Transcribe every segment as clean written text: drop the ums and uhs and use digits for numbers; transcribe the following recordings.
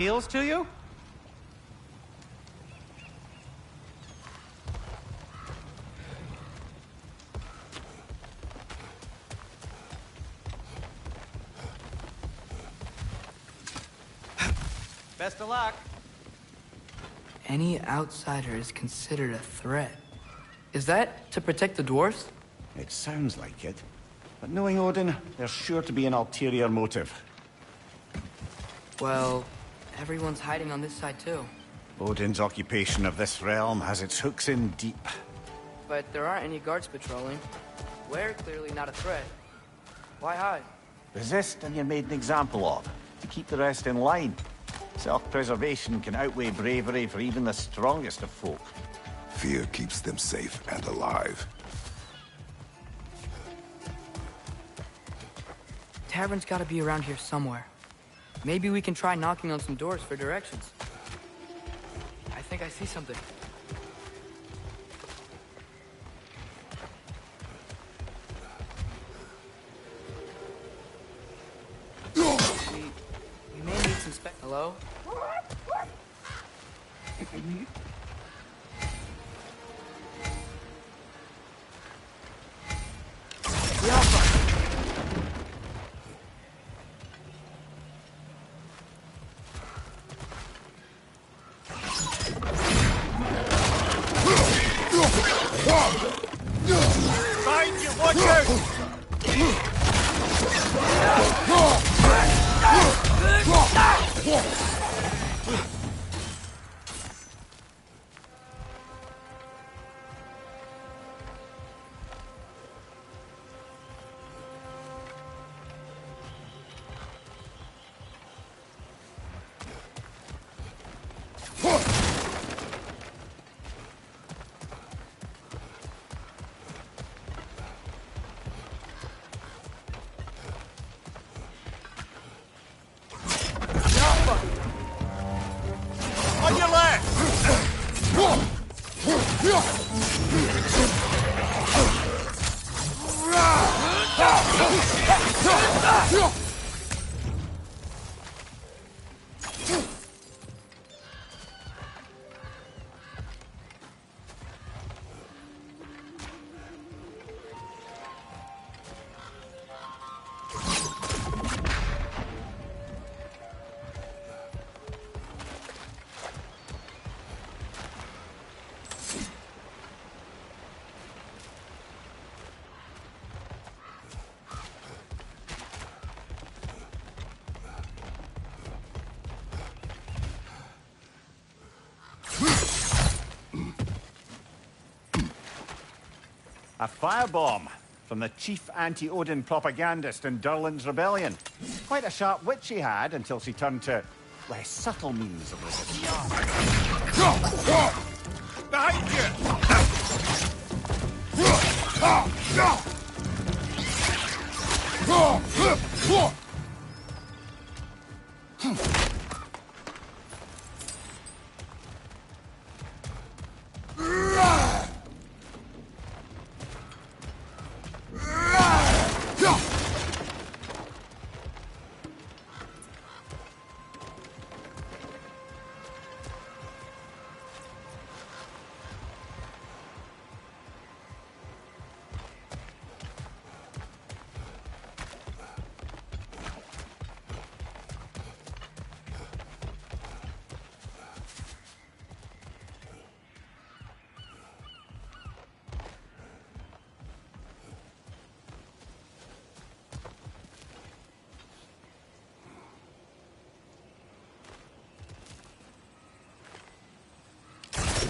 Appeals to you? Best of luck. Any outsider is considered a threat. Is that to protect the dwarves? It sounds like it. But knowing Odin, there's sure to be an ulterior motive. Well, everyone's hiding on this side too. Odin's occupation of this realm has its hooks in deep. But there aren't any guards patrolling. We're clearly not a threat. Why hide? Resist and you're made an example of, to keep the rest in line. Self-preservation can outweigh bravery for even the strongest of folk. Fear keeps them safe and alive. Tavern's gotta be around here somewhere. Maybe we can try knocking on some doors for directions. I think I see something. We may need some Hello? Find you, watch out! On your left! A firebomb from the chief anti-Odin propagandist in Durlin's rebellion. Quite a sharp wit she had until she turned to less subtle means of resistance. Behind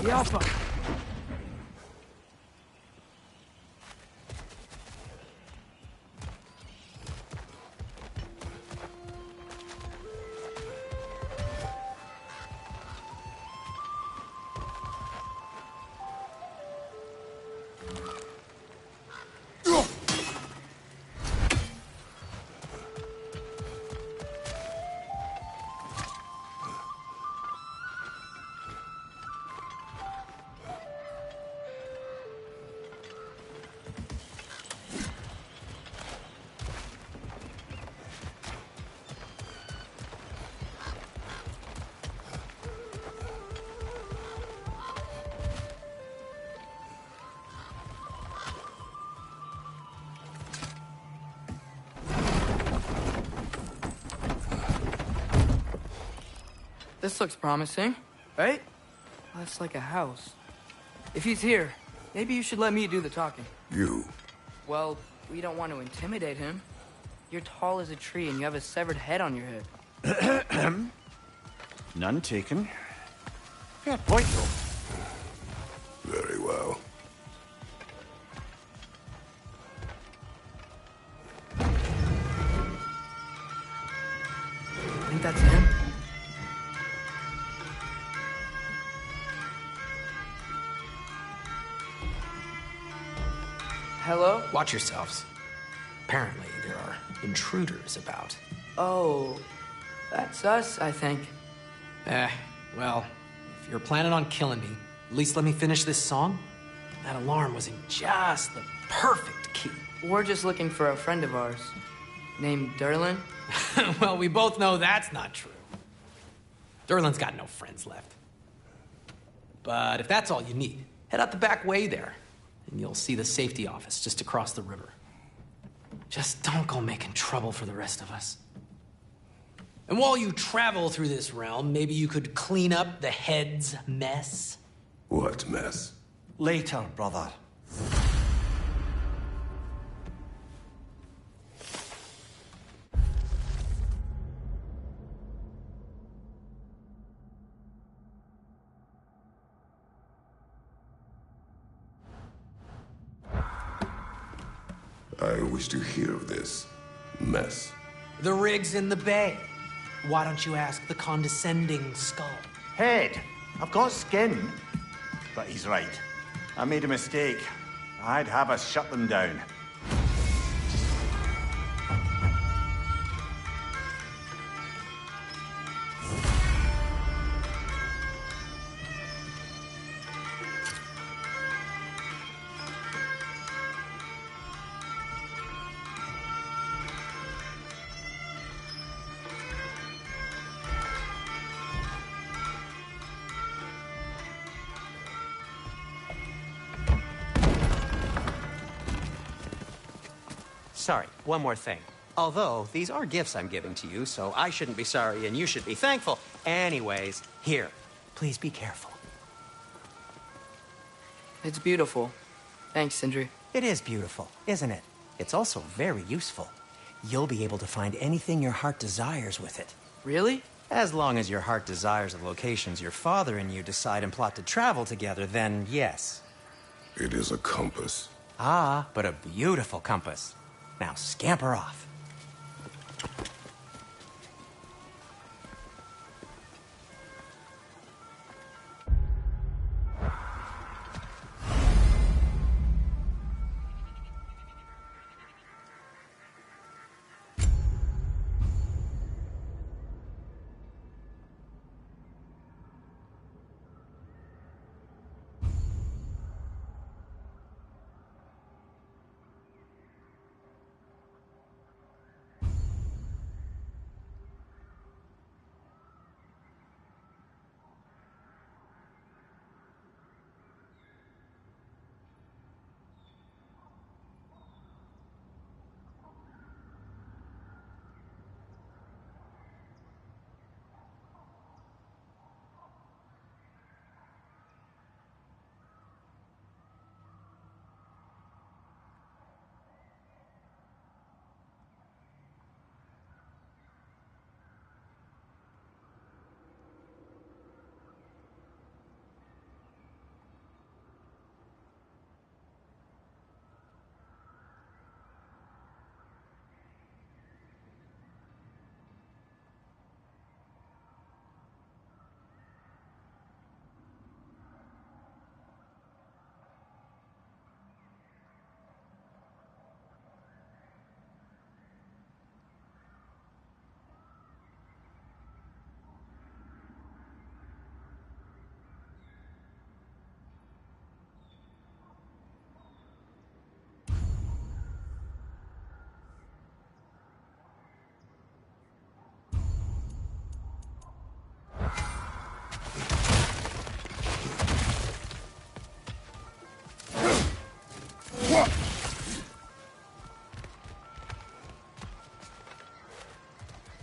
The Alpha! This looks promising, right? That's like a house. If he's here, maybe you should let me do the talking. You. Well, we don't want to intimidate him. You're tall as a tree and you have a severed head on your head. None taken. Fair point, though. Very well. I think that's him. Hello? Watch yourselves. Apparently, there are intruders about. Oh, that's us, I think. Well, if you're planning on killing me, at least let me finish this song. That alarm was in just the perfect key. We're just looking for a friend of ours, named Derlin. Well, we both know that's not true. Derlin's got no friends left. But if that's all you need, head out the back way there, and you'll see the safety office just across the river. Just don't go making trouble for the rest of us. And while you travel through this realm, maybe you could clean up the head's mess? What mess? Later, brother. I wish to hear of this mess. The rig's in the bay. Why don't you ask the condescending skull? Head, I've got skin. But he's right. I made a mistake. I'd have us shut them down. Sorry, one more thing. Although, these are gifts I'm giving to you, so I shouldn't be sorry and you should be thankful. Anyways, here, please be careful. It's beautiful. Thanks, Sindri. It is beautiful, isn't it? It's also very useful. You'll be able to find anything your heart desires with it. Really? As long as your heart desires the locations your father and you decide and plot to travel together, then yes. It is a compass. Ah, but a beautiful compass. Now scamper off.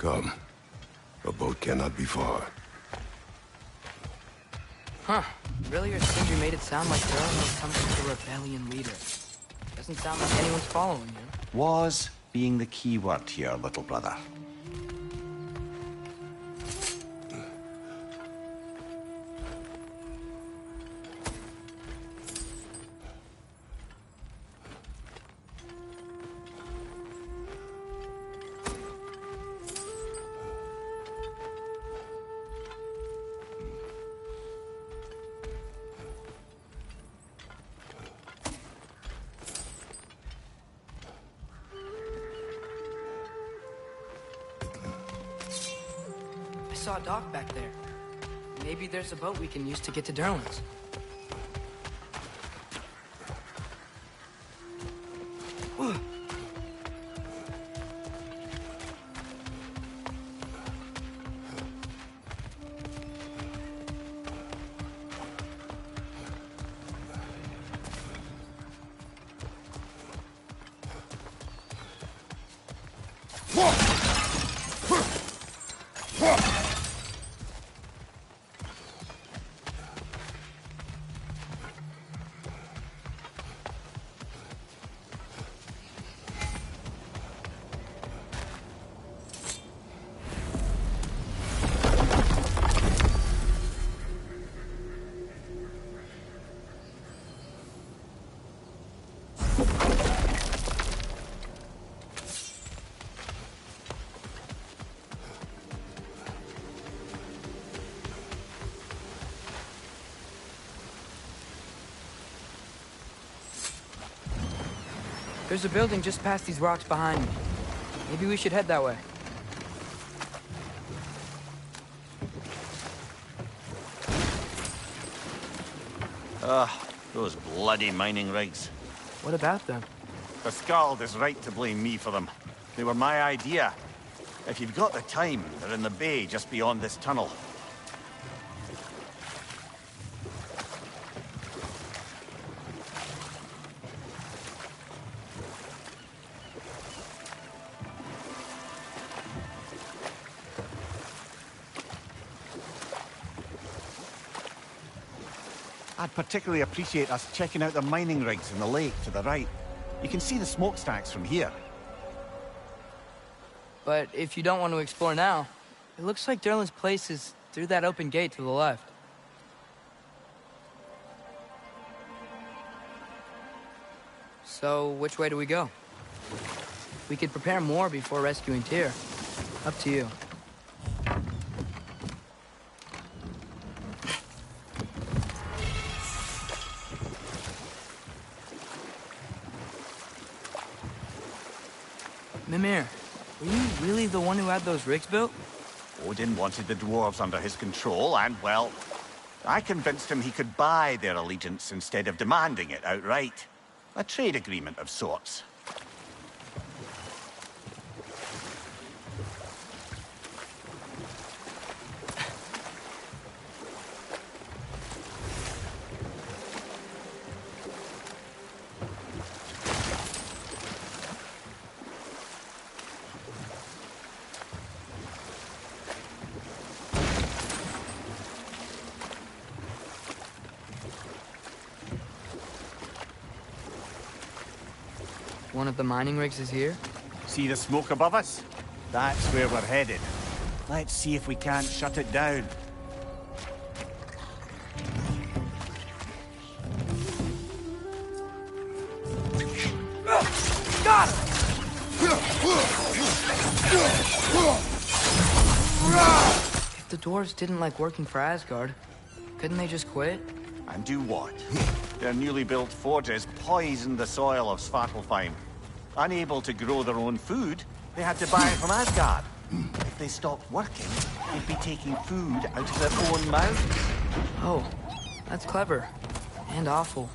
Come. A boat cannot be far. Huh. Really, or Sindri made it sound like Durlin was coming from the rebellion leader. Doesn't sound like anyone's following him. Was being the key word here, little brother. I saw a dock back there. Maybe there's a boat we can use to get to Durlin's. There's a building just past these rocks behind me. Maybe we should head that way. Those bloody mining rigs. What about them? The Skald is right to blame me for them. They were my idea. If you've got the time, they're in the bay just beyond this tunnel. I'd particularly appreciate us checking out the mining rigs in the lake to the right. You can see the smokestacks from here. But if you don't want to explore now, it looks like Durlin's place is through that open gate to the left. So, which way do we go? We could prepare more before rescuing Tyr. Up to you. Mimir, were you really the one who had those rigs built? Odin wanted the dwarves under his control, and, well, I convinced him he could buy their allegiance instead of demanding it outright. A trade agreement of sorts. One of the mining rigs is here? See the smoke above us? That's where we're headed. Let's see if we can't shut it down. Got it! If the dwarves didn't like working for Asgard, couldn't they just quit? And do what? Their newly built forges poisoned the soil of Svartalfheim. Unable to grow their own food, they had to buy it from Asgard. If they stopped working, they'd be taking food out of their own mouths. Oh, that's clever. And awful.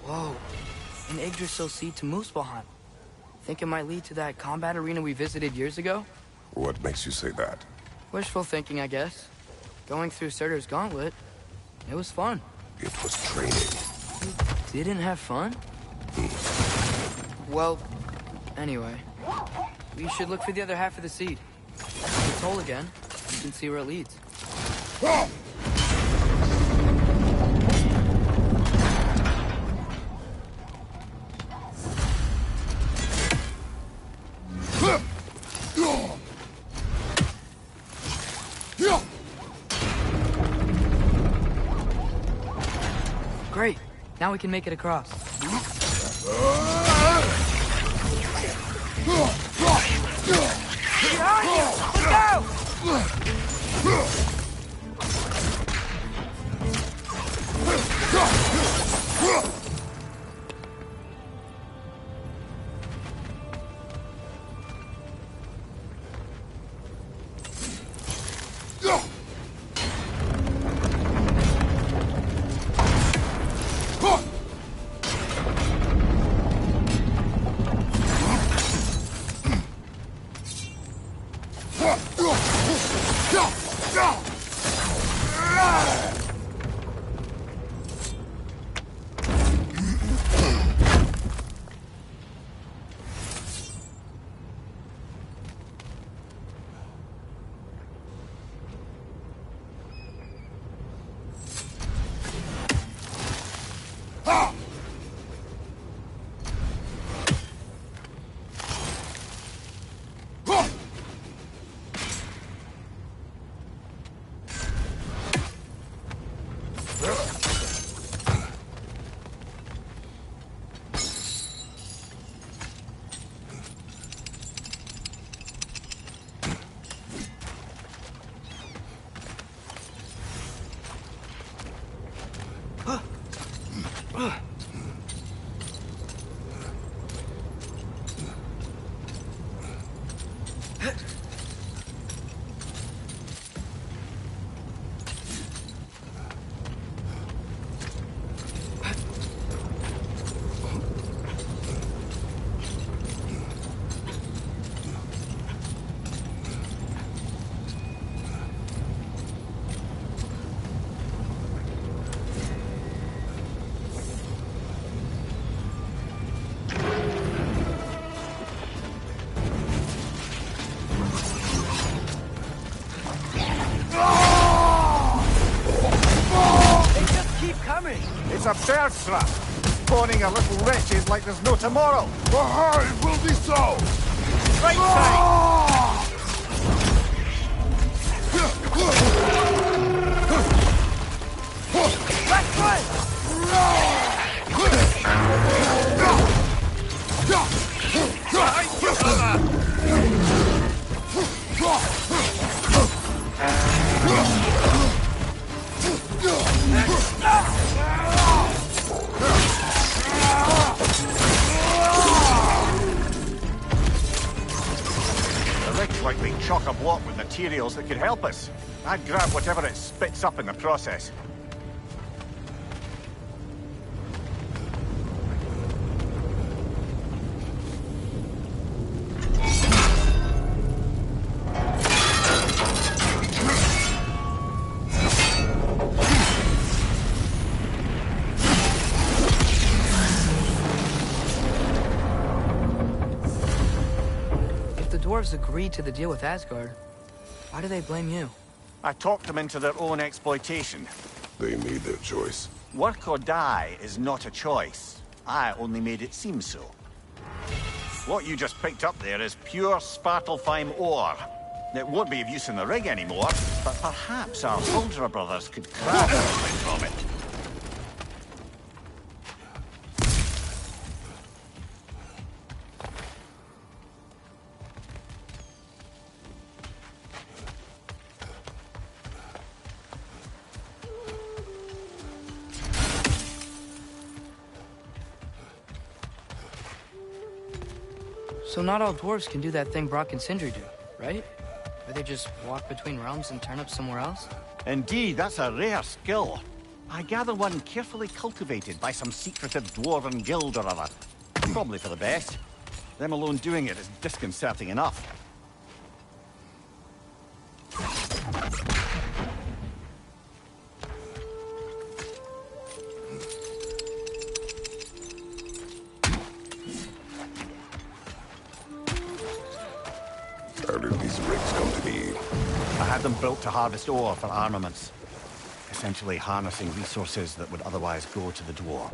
Whoa, an Yggdrasil seed to Muspelheim. Think it might lead to that combat arena we visited years ago? What makes you say that? Wishful thinking, I guess. Going through Surtur's gauntlet, it was fun. It was training. You didn't have fun? Well, anyway. We should look for the other half of the seed. If it's whole again, you can see where it leads. Great. Now we can make it across. Behind you! Look out! It's a bird trap. Spawning a little wretches like there's no tomorrow. It will be so! Right side! Left foot! The rig's like being chock-a-block with materials that could help us. I'd grab whatever it spits up in the process. Dwarves agreed to the deal with Asgard. Why do they blame you? I talked them into their own exploitation. They made their choice. Work or die is not a choice. I only made it seem so. What you just picked up there is pure Svartalfheim ore. It won't be of use in the rig anymore, but perhaps our Huldra brothers could craft something from it. So not all dwarves can do that thing Brock and Sindri do, right? Where they just walk between realms and turn up somewhere else? Indeed, that's a rare skill. I gather one carefully cultivated by some secretive dwarven guild or other. Probably for the best. Them alone doing it is disconcerting enough. How did these rigs come to be? I had them built to harvest ore for armaments. Essentially harnessing resources that would otherwise go to the dwarf.